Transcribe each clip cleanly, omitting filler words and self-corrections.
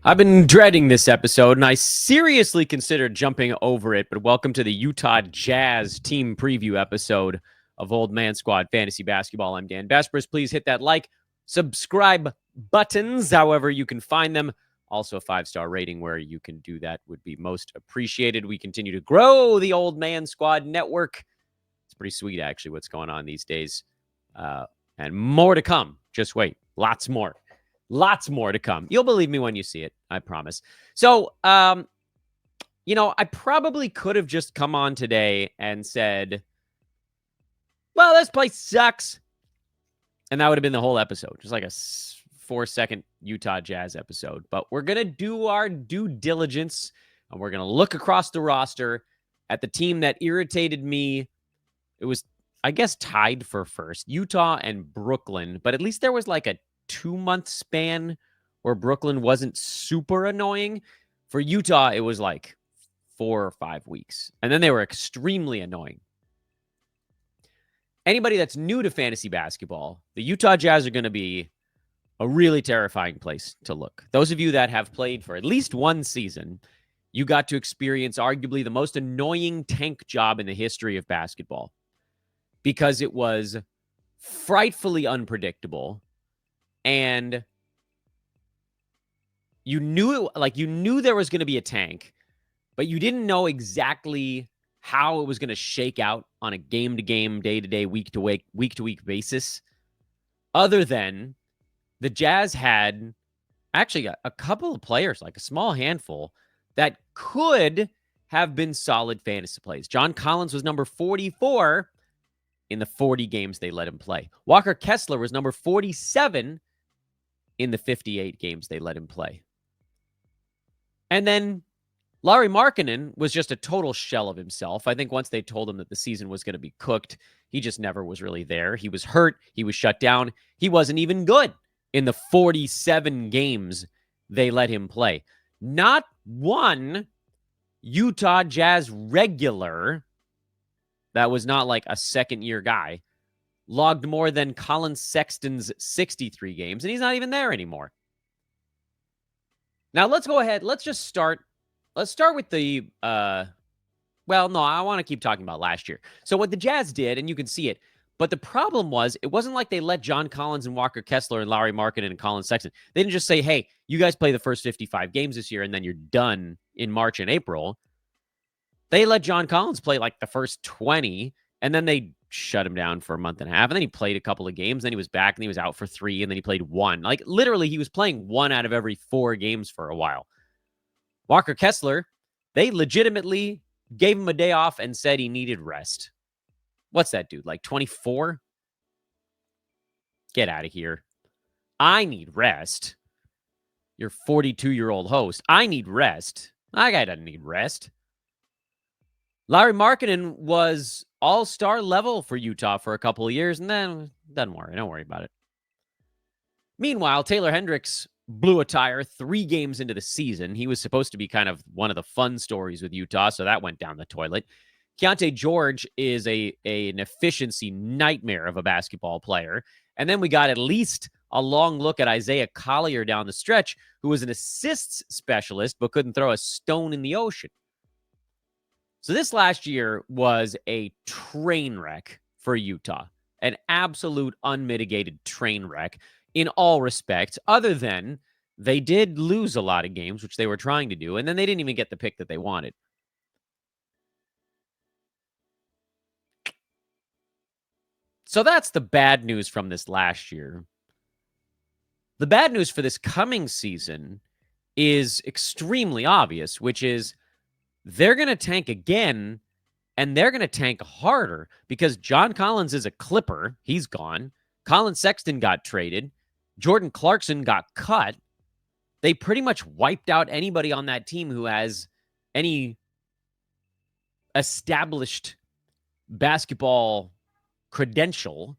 I've been dreading this episode, and I seriously considered jumping over it, but welcome to the Utah Jazz team preview episode of Old Man Squad Fantasy Basketball. I'm Dan Vespers. Please hit that like, subscribe buttons, however you can find them. Also, a 5-star rating where you can do that would be most appreciated. We continue to grow the Old Man Squad network. It's pretty sweet, actually, what's going on these days. And more to come. Just wait. Lots more. Lots more to come. You'll believe me when you see it. I promise. So, I probably could have just come on today and said, well, this place sucks. And that would have been the whole episode. Just like a 4-second Utah Jazz episode. But we're going to do our due diligence, and we're going to look across the roster at the team that irritated me. It was, I guess, tied for first. Utah and Brooklyn. But at least there was like a 2-month span where Brooklyn wasn't super annoying. For Utah, it was like 4 or 5 weeks. And then they were extremely annoying. Anybody that's new to fantasy basketball, the Utah Jazz are going to be a really terrifying place to look. Those of you that have played for at least one season, you got to experience arguably the most annoying tank job in the history of basketball because it was frightfully unpredictable. And you knew there was going to be a tank, but you didn't know exactly how it was going to shake out on a game-to-game, day-to-day, week-to-week basis. Other than the Jazz had actually a couple of players, like a small handful, that could have been solid fantasy plays. John Collins was number 44 in the 40 games they let him play. Walker Kessler was number 47 in the 58 games they let him play. And then Lauri Markkinen was just a total shell of himself. I think once they told him that the season was going to be cooked, he just never was really there. He was hurt. He was shut down. He wasn't even good in the 47 games they let him play. Not one Utah Jazz regular that was not like a second-year guy logged more than Colin Sexton's 63 games, and he's not even there anymore. Now, let's go ahead. Let's just start. Let's start with the, I want to keep talking about last year. So what the Jazz did, and you can see it, but the problem was it wasn't like they let John Collins and Walker Kessler and Lauri Markin and Colin Sexton. They didn't just say, hey, you guys play the first 55 games this year, and then you're done in March and April. They let John Collins play like the first 20, and then they shut him down for a month and a half, and then he played a couple of games, then he was back, and he was out for 3, and then he played 1. Like, literally, he was playing 1 out of every 4 games for a while. Walker Kessler, they legitimately gave him a day off and said he needed rest. What's that dude, like 24? Get out of here. I need rest. Your 42-year-old host. I need rest. That guy doesn't need rest. Lauri Markkinen was all-star level for Utah for a couple of years, and then don't worry about it. Meanwhile, Taylor Hendricks blew a tire 3 games into the season. He was supposed to be kind of one of the fun stories with Utah, so that went down the toilet. Keonte George is an efficiency nightmare of a basketball player. And then we got at least a long look at Isaiah Collier down the stretch, who was an assists specialist but couldn't throw a stone in the ocean. So this last year was a train wreck for Utah, an absolute unmitigated train wreck in all respects, other than they did lose a lot of games, which they were trying to do, and then they didn't even get the pick that they wanted. So that's the bad news from this last year. The bad news for this coming season is extremely obvious, which is they're going to tank again, and they're going to tank harder because John Collins is a Clipper. He's gone. Colin Sexton got traded. Jordan Clarkson got cut. They pretty much wiped out anybody on that team who has any established basketball credential.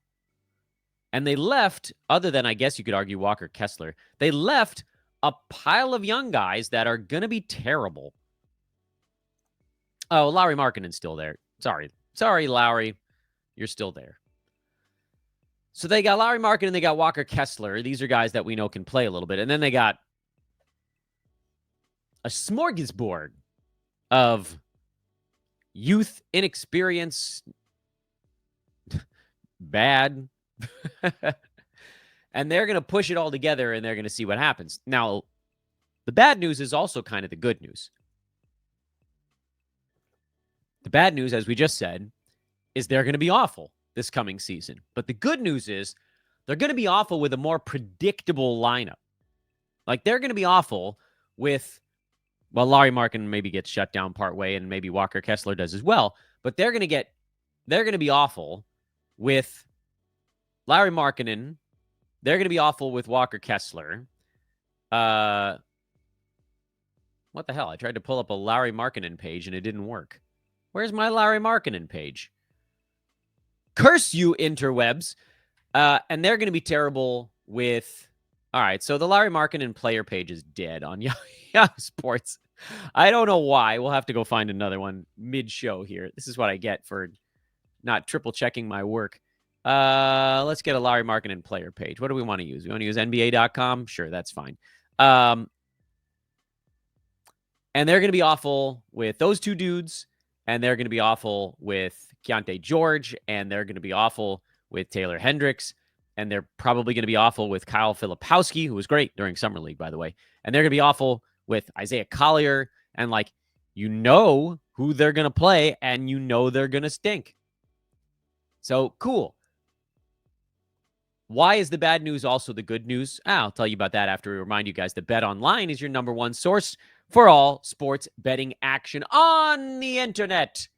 And they left, other than, I guess you could argue, Walker Kessler, they left a pile of young guys that are going to be terrible. Oh, Lauri Markkinen's still there. Sorry, Lauri. You're still there. So they got Lauri Markin and they got Walker Kessler. These are guys that we know can play a little bit. And then they got a smorgasbord of youth, inexperience, bad. And they're going to push it all together and they're going to see what happens. Now, the bad news is also kind of the good news. The bad news, as we just said, is they're going to be awful this coming season. But the good news is they're going to be awful with a more predictable lineup. Like, they're going to be awful with, well, Larry Markin maybe gets shut down partway and maybe Walker Kessler does as well. But they're going to be awful with Larry Markkinen. They're going to be awful with Walker Kessler. What the hell? I tried to pull up a Larry Markkinen page and it didn't work. Where's my Larry Markkinen page? Curse you, interwebs. And they're going to be terrible with... All right, so the Larry Markkinen player page is dead on Yahoo Sports. I don't know why. We'll have to go find another one mid-show here. This is what I get for not triple-checking my work. Let's get a Larry Markkinen player page. What do we want to use? We want to use NBA.com? Sure, that's fine. And they're going to be awful with those two dudes, and they're going to be awful with Keonte George, and they're going to be awful with Taylor Hendricks, and they're probably going to be awful with Kyle Filipowski, who was great during Summer League, by the way. And they're going to be awful with Isaiah Collier, and, like, you know who they're going to play, and you know they're going to stink. So, cool. Why is the bad news also the good news? I'll tell you about that after we remind you guys that BetOnline is your number one source for all sports betting action on the internet.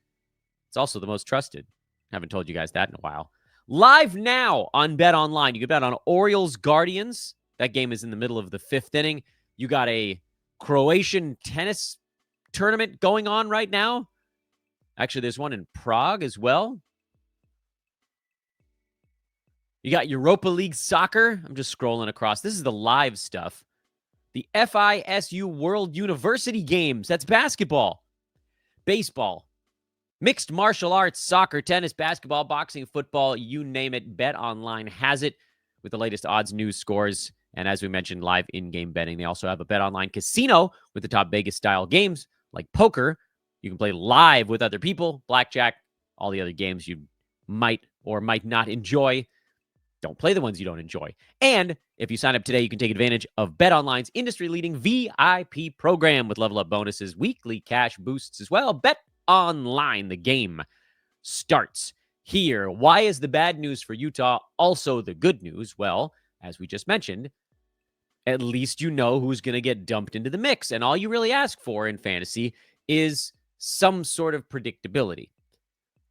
It's also the most trusted. Haven't told you guys that in a while. Live now on BetOnline. You can bet on Orioles Guardians. That game is in the middle of the 5th inning. You got a Croatian tennis tournament going on right now. Actually, there's one in Prague as well. You got Europa League soccer. I'm just scrolling across. This is the live stuff. The FISU World University Games. That's basketball, baseball, mixed martial arts, soccer, tennis, basketball, boxing, football, you name it. BetOnline has it with the latest odds, news, scores, and as we mentioned, live in-game betting. They also have a BetOnline casino with the top Vegas-style games like poker. You can play live with other people, blackjack, all the other games you might or might not enjoy. Don't play the ones you don't enjoy. And if you sign up today, you can take advantage of BetOnline's industry-leading VIP program with level-up bonuses, weekly cash boosts as well. BetOnline, the game starts here. Why is the bad news for Utah also the good news? Well, as we just mentioned, at least you know who's going to get dumped into the mix. And all you really ask for in fantasy is some sort of predictability.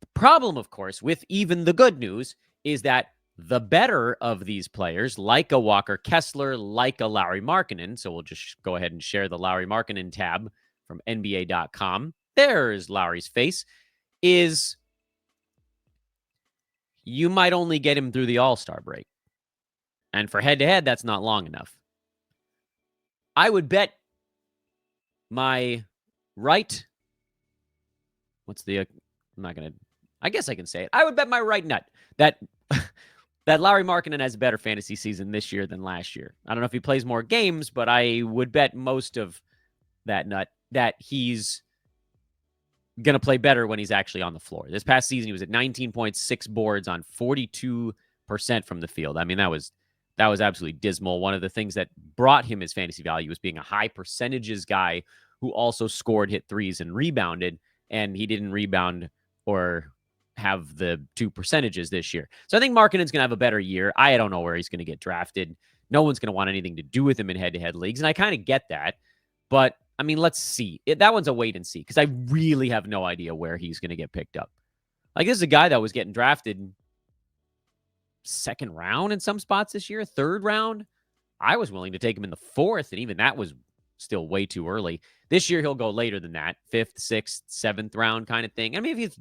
The problem, of course, with even the good news is that the better of these players, like a Walker Kessler, like a Larry Markkinen, so we'll just go ahead and share the Larry Markkinen tab from NBA.com. There's Larry's face, is you might only get him through the All-Star break. And for head-to-head, that's not long enough. I would bet my right... I guess I can say it. I would bet my right nut that... that Larry Markkinen has a better fantasy season this year than last year. I don't know if he plays more games, but I would bet most of that nut that he's going to play better when he's actually on the floor. This past season, he was at 19.6 boards on 42% from the field. I mean, that was absolutely dismal. One of the things that brought him his fantasy value was being a high percentages guy who also scored, hit threes, and rebounded, and he didn't rebound or have the 2 percentages this year. So I think Markkinen's going to have a better year. I don't know where he's going to get drafted. No one's going to want anything to do with him in head-to-head leagues, and I kind of get that. But, I mean, let's see. That one's a wait and see, because I really have no idea where he's going to get picked up. Like, this is a guy that was getting drafted 2nd round in some spots this year, 3rd round. I was willing to take him in the 4th, and even that was still way too early. This year, he'll go later than that, 5th, 6th, 7th round kind of thing. I mean, if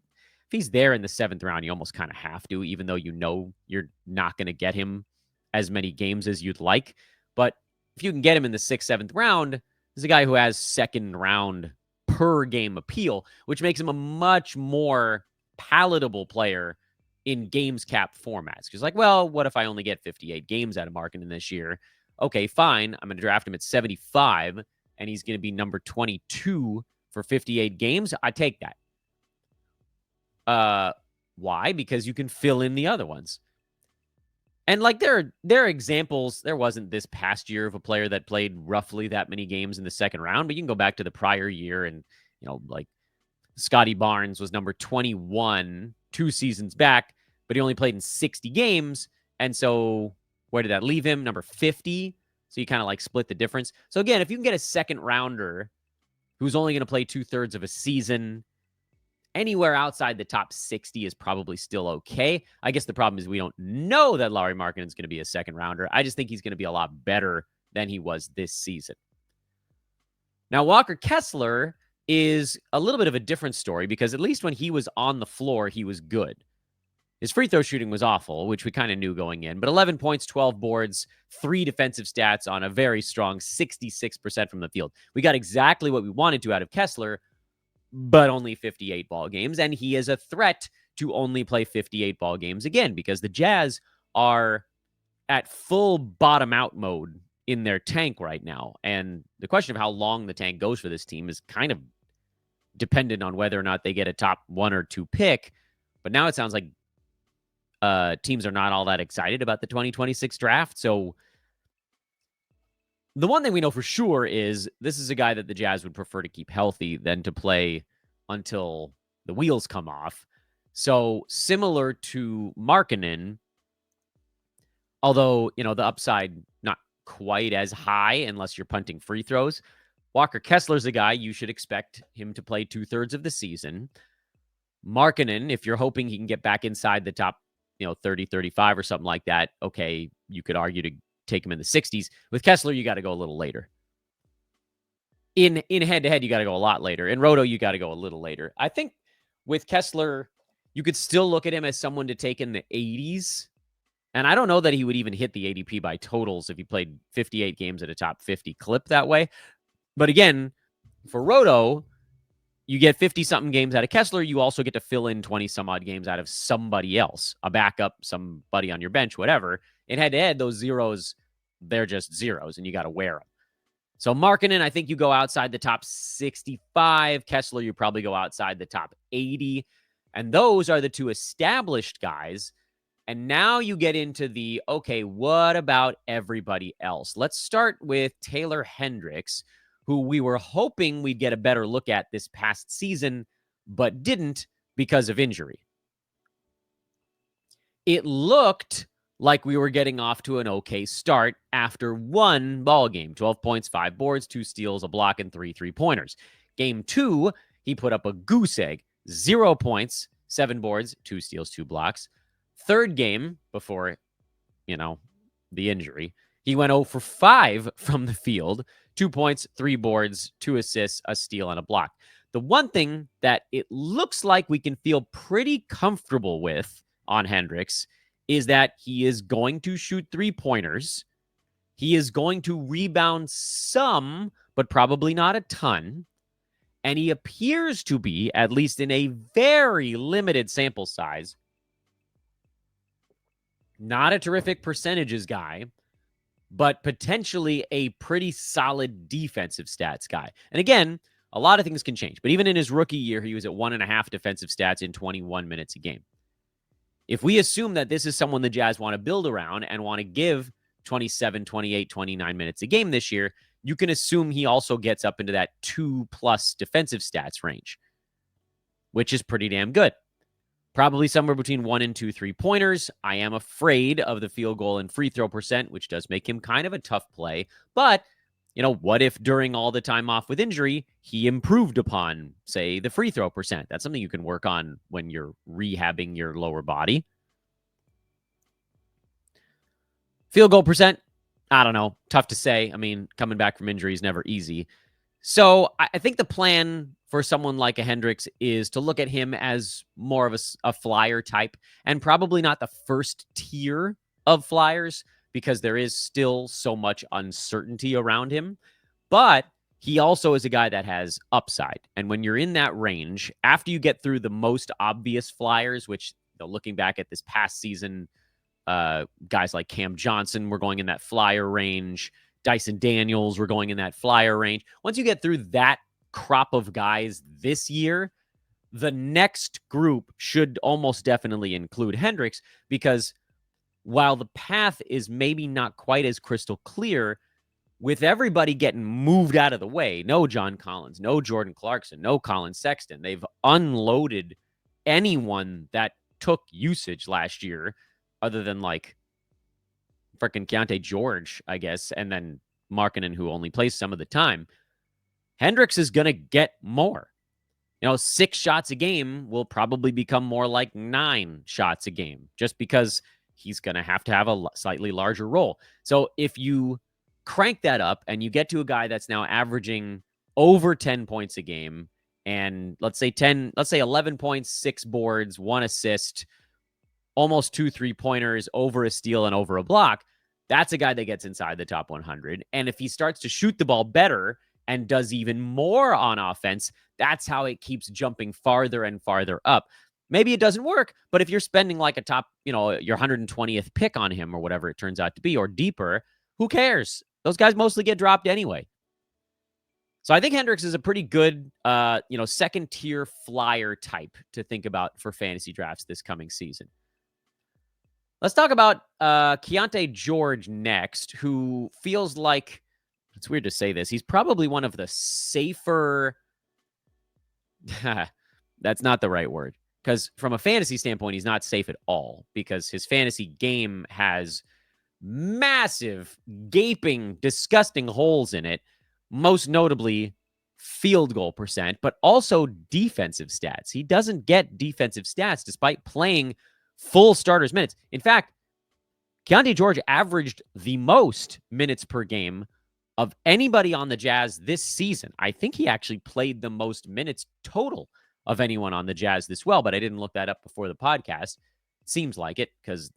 he's there in the 7th round, you almost kind of have to, even though you know you're not going to get him as many games as you'd like. But if you can get him in the 6th, 7th round, this is a guy who has 2nd round per game appeal, which makes him a much more palatable player in games cap formats. Because, like, well, what if I only get 58 games out of Markin this year? Okay, fine. I'm going to draft him at 75. and he's going to be number 22 for 58 games, I take that. Why? Because you can fill in the other ones. And like there are examples. There wasn't this past year of a player that played roughly that many games in the second round, but you can go back to the prior year and, like Scotty Barnes was number 21 2 seasons back, but he only played in 60 games. And so where did that leave him? Number 50. So you kind of like split the difference. So again, if you can get a second rounder who's only going to play 2/3 of a season, anywhere outside the top 60 is probably still okay. I guess the problem is we don't know that Lauri Markin is going to be a second rounder. I just think he's going to be a lot better than he was this season. Now, Walker Kessler is a little bit of a different story because at least when he was on the floor, he was good. His free throw shooting was awful, which we kind of knew going in, but 11 points, 12 boards, 3 defensive stats on a very strong 66% from the field. We got exactly what we wanted to out of Kessler, but only 58 ball games, and he is a threat to only play 58 ball games again because the Jazz are at full bottom out mode in their tank right now. And the question of how long the tank goes for this team is kind of dependent on whether or not they get a top 1 or 2 pick. But now it sounds like teams are not all that excited about the 2026 draft. So the one thing we know for sure is this is a guy that the Jazz would prefer to keep healthy than to play until the wheels come off. So similar to Markkanen, although, the upside not quite as high unless you're punting free throws, Walker Kessler's a guy you should expect him to play 2/3 of the season. Markkanen, if you're hoping he can get back inside the top 30, 35 or something like that, okay, you could argue to take him in the 60s. With Kessler, you got to go a little later. In head-to-head, you got to go a lot later. In Roto, you got to go a little later. I think with Kessler, you could still look at him as someone to take in the 80s. And I don't know that he would even hit the ADP by totals if he played 58 games at a top 50 clip that way. But again, for Roto, you get 50-something games out of Kessler. You also get to fill in 20-some-odd games out of somebody else, a backup, somebody on your bench, whatever. In head-to-head, those zeros, they're just zeros, and you got to wear them. So Markkanen, I think you go outside the top 65. Kessler, you probably go outside the top 80. And those are the two established guys. And now you get into the, okay, what about everybody else? Let's start with Taylor Hendricks, who we were hoping we'd get a better look at this past season, but didn't because of injury. It looked like we were getting off to an okay start after one ball game, 12 points, 5 boards, 2 steals, a block, and 3 3-pointers. Game 2, he put up a goose egg, 0 points, 7 boards, 2 steals, 2 blocks. Third game, before, the injury, he went 0 for 5 from the field, 2 points, 3 boards, 2 assists, a steal, and a block. The one thing that it looks like we can feel pretty comfortable with on Hendricks is that he is going to shoot 3-pointers. He is going to rebound some, but probably not a ton. And he appears to be, at least in a very limited sample size, not a terrific percentages guy, but potentially a pretty solid defensive stats guy. And again, a lot of things can change. But even in his rookie year, he was at 1.5 defensive stats in 21 minutes a game. If we assume that this is someone the Jazz want to build around and want to give 27, 28, 29 minutes a game this year, you can assume he also gets up into that 2+ defensive stats range, which is pretty damn good. Probably somewhere between 1 and 2 3-pointers. I am afraid of the field goal and free throw percent, which does make him kind of a tough play. But, what if during all the time off with injury, he improved upon, say, the free throw percent? That's something you can work on when you're rehabbing your lower body. Field goal percent, I don't know. Tough to say. I mean, coming back from injury is never easy. So I think the plan for someone like a Hendricks is to look at him as more of a flyer type and probably not the first tier of flyers because there is still so much uncertainty around him. But he also is a guy that has upside. And when you're in that range, after you get through the most obvious flyers, which looking back at this past season, guys like Cam Johnson were going in that flyer range. Dyson Daniels were going in that flyer range. Once you get through that crop of guys this year, the next group should almost definitely include Hendricks, because while the path is maybe not quite as crystal clear, with everybody getting moved out of the way, no John Collins, no Jordan Clarkson, no Colin Sexton, they've unloaded anyone that took usage last year, other than like freaking Keonte George, I guess, and then Markin, who only plays some of the time. Hendricks is going to get more. 6 shots a game will probably become more like 9 shots a game, just because he's going to have a slightly larger role. So if you crank that up and you get to a guy that's now averaging over 10 points a game, and let's say 11 points, 6 boards, 1 assist, almost 2 3-pointers, over a steal and over a block, that's a guy that gets inside the top 100. And if he starts to shoot the ball better and does even more on offense, that's how it keeps jumping farther and farther up. Maybe it doesn't work, but if you're spending like a top, your 120th pick on him or whatever it turns out to be, or deeper, who cares? Those guys mostly get dropped anyway. So I think Hendricks is a pretty good, second tier flyer type to think about for fantasy drafts this coming season. Let's talk about Keonte George next, who feels like, it's weird to say this, he's probably one of the safer. That's not the right word, because from a fantasy standpoint, he's not safe at all, because his fantasy game has massive, gaping, disgusting holes in it, most notably field goal percent, but also defensive stats. He doesn't get defensive stats despite playing full starters minutes. In fact, Keonte George averaged the most minutes per game of anybody on the Jazz this season. I think he actually played the most minutes total of anyone on the Jazz this well, but I didn't look that up before the podcast. It seems like it, because,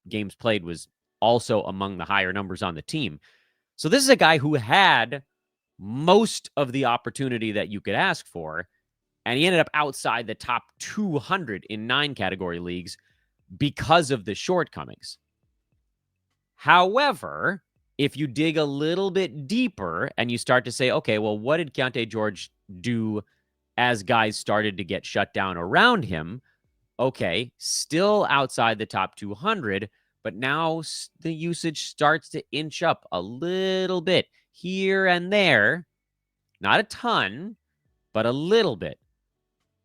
games played was also among the higher numbers on the team. So this is a guy who had most of the opportunity that you could ask for, and he ended up outside the top 200 in 9 category leagues because of the shortcomings. However, if you dig a little bit deeper and you start to say, okay, well, what did Keonte George do as guys started to get shut down around him? Okay, still outside the top 200, but now the usage starts to inch up a little bit here and there. Not a ton, but a little bit.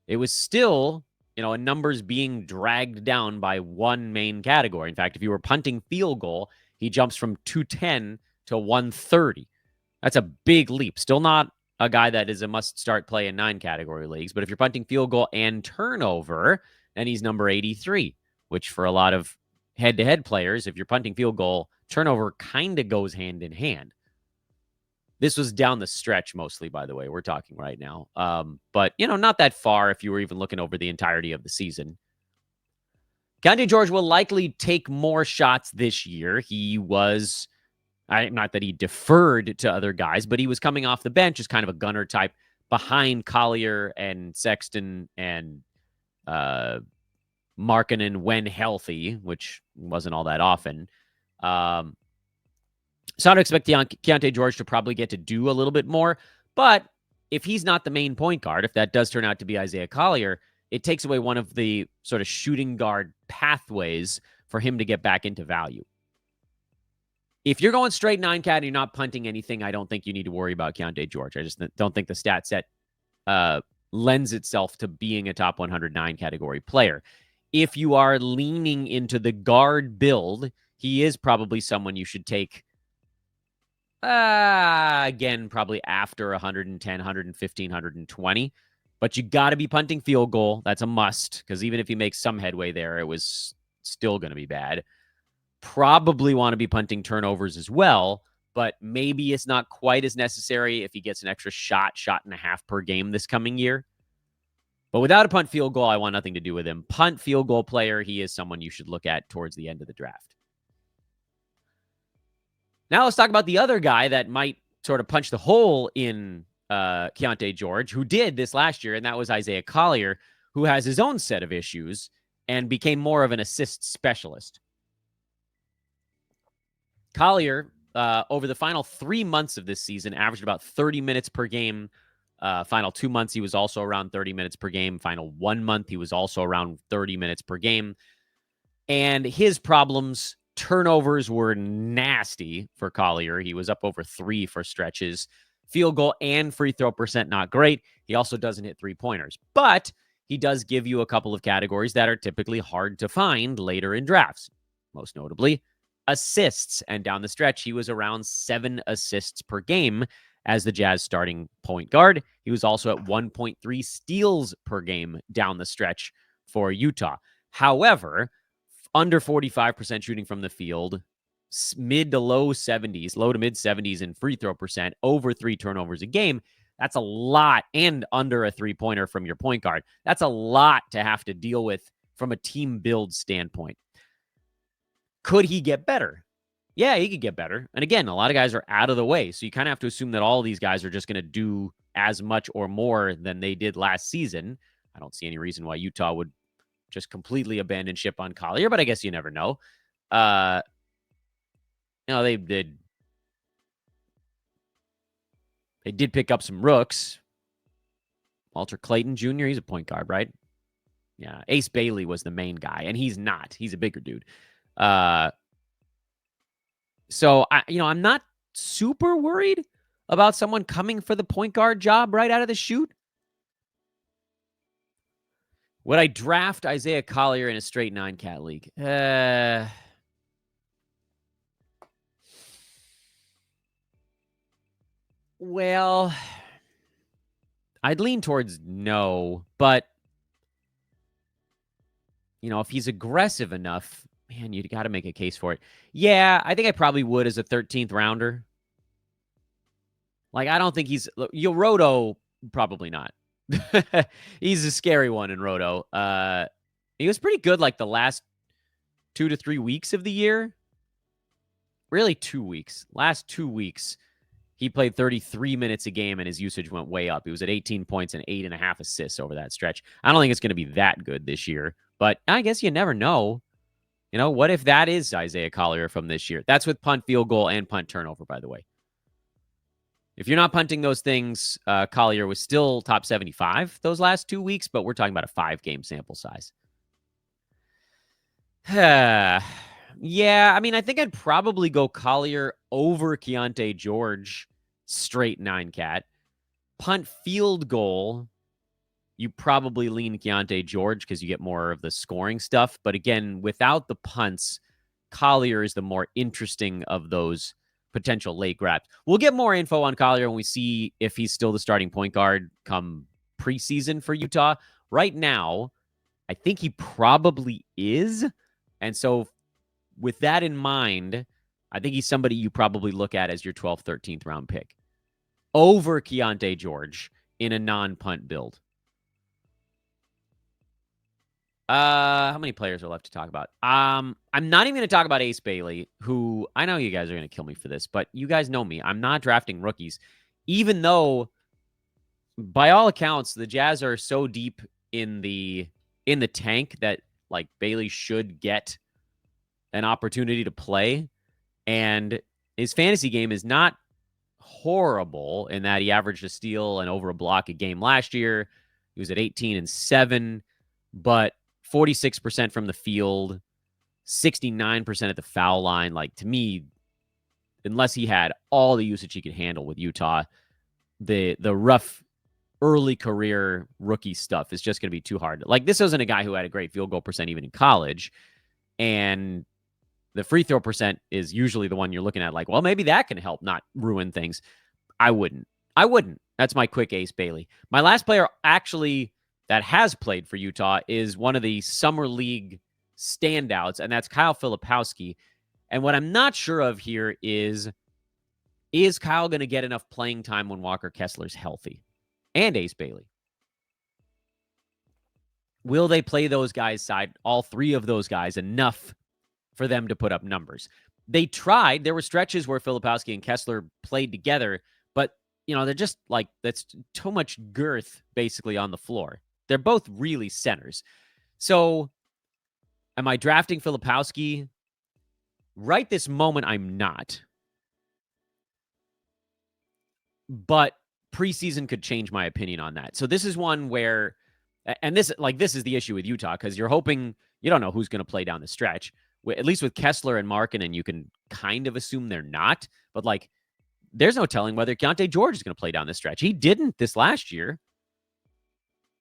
It was still, a numbers being dragged down by one main category. In fact, if you were punting field goal, he jumps from 210 to 130. That's a big leap. Still not a guy that is a must-start play in 9 category leagues, but if you're punting field goal and turnover, then he's number 83, which for a lot of head-to-head players, if you're punting field goal, turnover kind of goes hand in hand. This was down the stretch mostly, by the way, we're talking right now. But, not that far if you were even looking over the entirety of the season. Keonte George will likely take more shots this year. He was, not that he deferred to other guys, but he was coming off the bench as kind of a gunner type behind Collier and Sexton and Markin when healthy, which wasn't all that often. So I'd expect Keonte George to probably get to do a little bit more. But if he's not the main point guard, if that does turn out to be Isaiah Collier, it takes away one of the sort of shooting guard pathways for him to get back into value. If you're going straight 9 cat and you're not punting anything, I don't think you need to worry about Keonte George. I just don't think the stat set lends itself to being a top 109 category player. If you are leaning into the guard build, he is probably someone you should take again, probably after 110, 115, 120. But you got to be punting field goal. That's a must, because even if he makes some headway there, it was still going to be bad. Probably want to be punting turnovers as well, but maybe it's not quite as necessary if he gets an extra shot and a half per game this coming year. But without a punt field goal, I want nothing to do with him. Punt field goal player, he is someone you should look at towards the end of the draft. Now let's talk about the other guy that might sort of punch the hole in Keonte George, who did this last year, and that was Isaiah Collier, who has his own set of issues and became more of an assist specialist. Collier over the final 3 months of this season, averaged about 30 minutes per game. Final 2 months, he was also around 30 minutes per game. Final 1 month, he was also around 30 minutes per game. And his problems, turnovers were nasty for Collier. He was up over 3 for stretches. Field goal and free throw percent, not great. He also doesn't hit 3-pointers. But he does give you a couple of categories that are typically hard to find later in drafts. Most notably, assists. And down the stretch, he was around 7 assists per game as the Jazz starting point guard. He was also at 1.3 steals per game down the stretch for Utah. However, under 45% shooting from the field, mid to low 70s, low to mid 70s in free throw percent, over 3 turnovers a game. That's a lot, and under a 3-pointer from your point guard. That's a lot to have to deal with from a team build standpoint. Could he get better? Yeah, he could get better. And again, a lot of guys are out of the way. So you kind of have to assume that all these guys are just going to do as much or more than they did last season. I don't see any reason why Utah would just completely abandon ship on Collier, but I guess you never know. They did pick up some rooks. Walter Clayton Jr., he's a point guard, right? Yeah, Ace Bailey was the main guy, and he's not. He's a bigger dude. So I'm not super worried about someone coming for the point guard job right out of the chute. Would I draft Isaiah Collier in a straight 9-cat league? Well, I'd lean towards no, but if he's aggressive enough, man, you got to make a case for it. Yeah, I think I probably would as a 13th rounder. Like, I don't think he's Roto, probably not. He's a scary one in Roto. He was pretty good like the last 2 to 3 weeks of the year. Really 2 weeks. Last 2 weeks, he played 33 minutes a game and his usage went way up. He was at 18 points and 8.5 assists over that stretch. I don't think it's going to be that good this year, but I guess you never know. What if that is Isaiah Collier from this year? That's with punt, field goal, and punt turnover, by the way. If you're not punting those things, Collier was still top 75 those last 2 weeks, but we're talking about a 5-game sample size. Yeah, I mean, I think I'd probably go Collier over Keonte George, straight 9-cat. Punt, field goal, you probably lean Keonte George because you get more of the scoring stuff. But again, without the punts, Collier is the more interesting of those potential late grabs. We'll get more info on Collier when we see if he's still the starting point guard come preseason for Utah. Right now, I think he probably is. And so with that in mind, I think he's somebody you probably look at as your 12th, 13th round pick over Keonte George in a non-punt build. How many players are left to talk about? I'm not even going to talk about Ace Bailey, who I know you guys are going to kill me for this, but you guys know me. I'm not drafting rookies, even though by all accounts, the Jazz are so deep in the tank that like Bailey should get an opportunity to play. And his fantasy game is not horrible in that he averaged a steal and over a block a game last year. He was at 18 and 7, but 46% from the field, 69% at the foul line. Like, to me, unless he had all the usage he could handle with Utah, the rough early career rookie stuff is just going to be too hard. Like, this wasn't a guy who had a great field goal percent even in college. And the free throw percent is usually the one you're looking at like, well, maybe that can help not ruin things. I wouldn't. That's my quick Ace Bailey. My last player actually that has played for Utah is one of the summer league standouts, and that's Kyle Filipowski. And what I'm not sure of here is Kyle going to get enough playing time when Walker Kessler's healthy? And Ace Bailey. Will they play those guys side, all three of those guys, enough for them to put up numbers? They tried. There were stretches where Filipowski and Kessler played together, but, they're just like, that's too much girth basically on the floor. They're both really centers. So am I drafting Filipowski? Right this moment, I'm not. but preseason could change my opinion on that. So this is one where, and this is the issue with Utah, because you're hoping, you don't know who's going to play down the stretch. At least with Kessler and Markin, and you can kind of assume they're not, but like, there's no telling whether Keonte George is going to play down the stretch. He didn't this last year.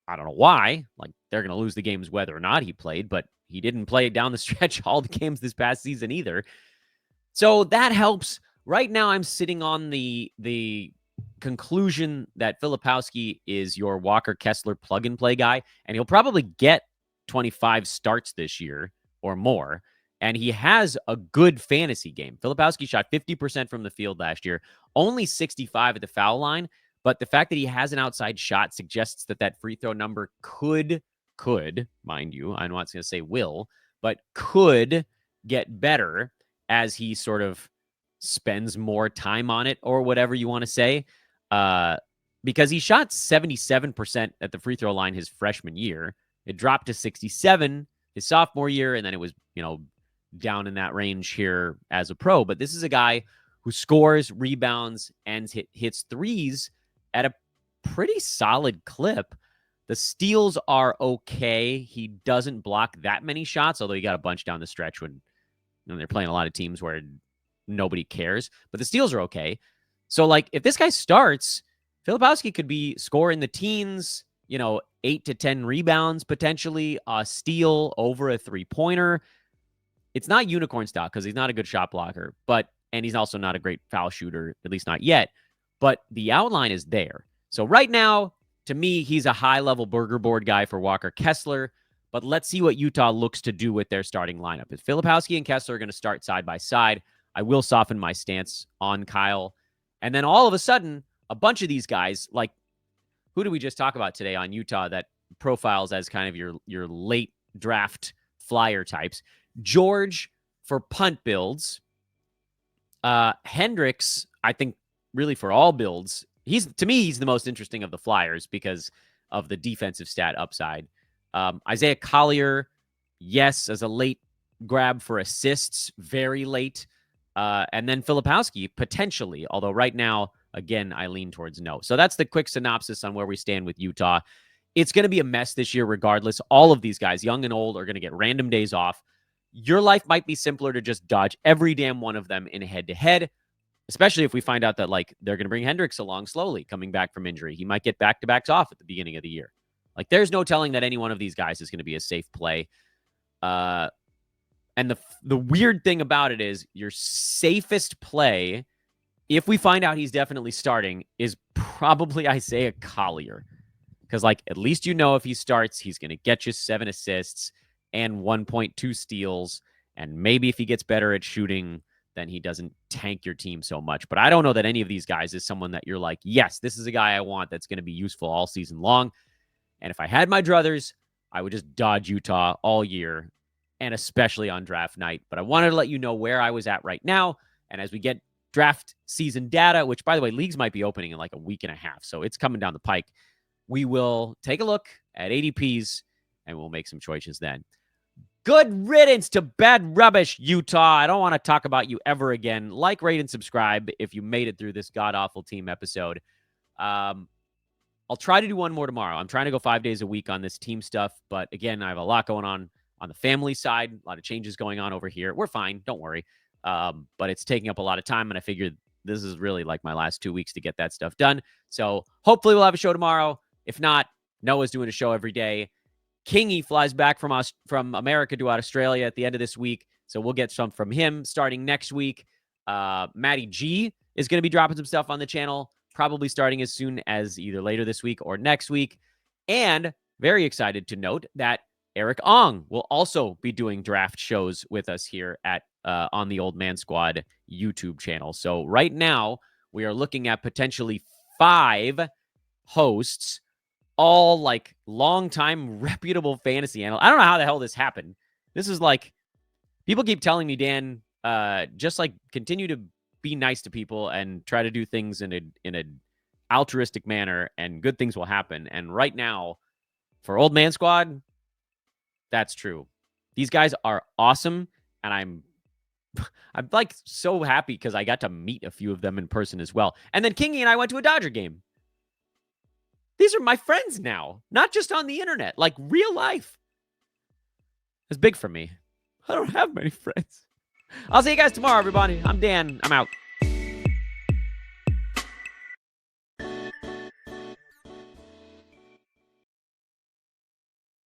I don't know why. Like, they're going to lose the games whether or not he played, but he didn't play down the stretch all the games this past season either. So that helps. Right now, I'm sitting on the conclusion that Filipowski is your Walker Kessler plug and play guy, and he'll probably get 25 starts this year or more. And he has a good fantasy game. Filipowski shot 50% from the field last year, only 65 at the foul line. But the fact that he has an outside shot suggests that free throw number could, mind you, I'm not going to say will, but could get better as he sort of spends more time on it, or whatever you want to say. Because he shot 77% at the free throw line his freshman year. It dropped to 67 his sophomore year, and then it was, down in that range here as a pro. But this is a guy who scores, rebounds, and hits threes at a pretty solid clip. The steals are okay. He doesn't block that many shots, although he got a bunch down the stretch when they're playing a lot of teams where nobody cares. But the steals are okay. So, like, if this guy starts, Filipowski could be scoring the teens, 8 to 10 rebounds, potentially a steal, over a three-pointer. It's not unicorn style because he's not a good shot blocker, and he's also not a great foul shooter, at least not yet. But the outline is there. So right now, to me, he's a high-level burger board guy for Walker Kessler. But let's see what Utah looks to do with their starting lineup. If Filipowski and Kessler are going to start side by side, I will soften my stance on Kyle. And then all of a sudden, a bunch of these guys, like, who did we just talk about today on Utah that profiles as kind of your late draft flyer types? George for punt builds. Hendricks, I think, really for all builds. To me, he's the most interesting of the flyers because of the defensive stat upside. Isaiah Collier, yes, as a late grab for assists, very late. And then Filipowski, potentially, although right now, again, I lean towards no. So that's the quick synopsis on where we stand with Utah. It's going to be a mess this year regardless. All of these guys, young and old, are going to get random days off. Your life might be simpler to just dodge every damn one of them in head-to-head, especially if we find out that, like, they're going to bring Hendricks along slowly coming back from injury. He might get back-to-backs off at the beginning of the year. Like, there's no telling that any one of these guys is going to be a safe play. And the weird thing about it is your safest play, if we find out he's definitely starting, is probably Isaiah Collier. Because, like, at least if he starts, he's going to get you 7 assists and 1.2 steals. And maybe if he gets better at shooting, then he doesn't tank your team so much. But I don't know that any of these guys is someone that you're like, yes, this is a guy I want that's going to be useful all season long. And if I had my druthers, I would just dodge Utah all year, and especially on draft night. But I wanted to let you know where I was at right now. And as we get draft season data, which, by the way, leagues might be opening in like a week and a half, so it's coming down the pike, we will take a look at ADPs, and we'll make some choices then. Good riddance to bad rubbish, Utah. I don't want to talk about you ever again. Like, rate, and subscribe if you made it through this god-awful team episode. I'll try to do one more tomorrow. I'm trying to go 5 days a week on this team stuff, but again, I have a lot going on the family side, a lot of changes going on over here. We're fine, don't worry. But it's taking up a lot of time, and I figured this is really like my last 2 weeks to get that stuff done. So hopefully we'll have a show tomorrow. If not, Noah's doing a show every day. Kingy flies back from America to Australia at the end of this week, so we'll get some from him starting next week. Matty G is going to be dropping some stuff on the channel, probably starting as soon as either later this week or next week. And very excited to note that Eric Ong will also be doing draft shows with us here at on the Old Man Squad YouTube channel. So right now, we are looking at potentially 5 hosts, all like longtime reputable fantasy analysts. I don't know how the hell this happened. This is like, people keep telling me, Dan, just like continue to be nice to people and try to do things in a altruistic manner, and good things will happen. And right now, for Old Man Squad, that's true. These guys are awesome, and I'm I'm like so happy because I got to meet a few of them in person as well. And then Kingy and I went to a Dodger game. These are my friends now, not just on the internet, like real life. It's big for me. I don't have many friends. I'll see you guys tomorrow, everybody. I'm Dan. I'm out.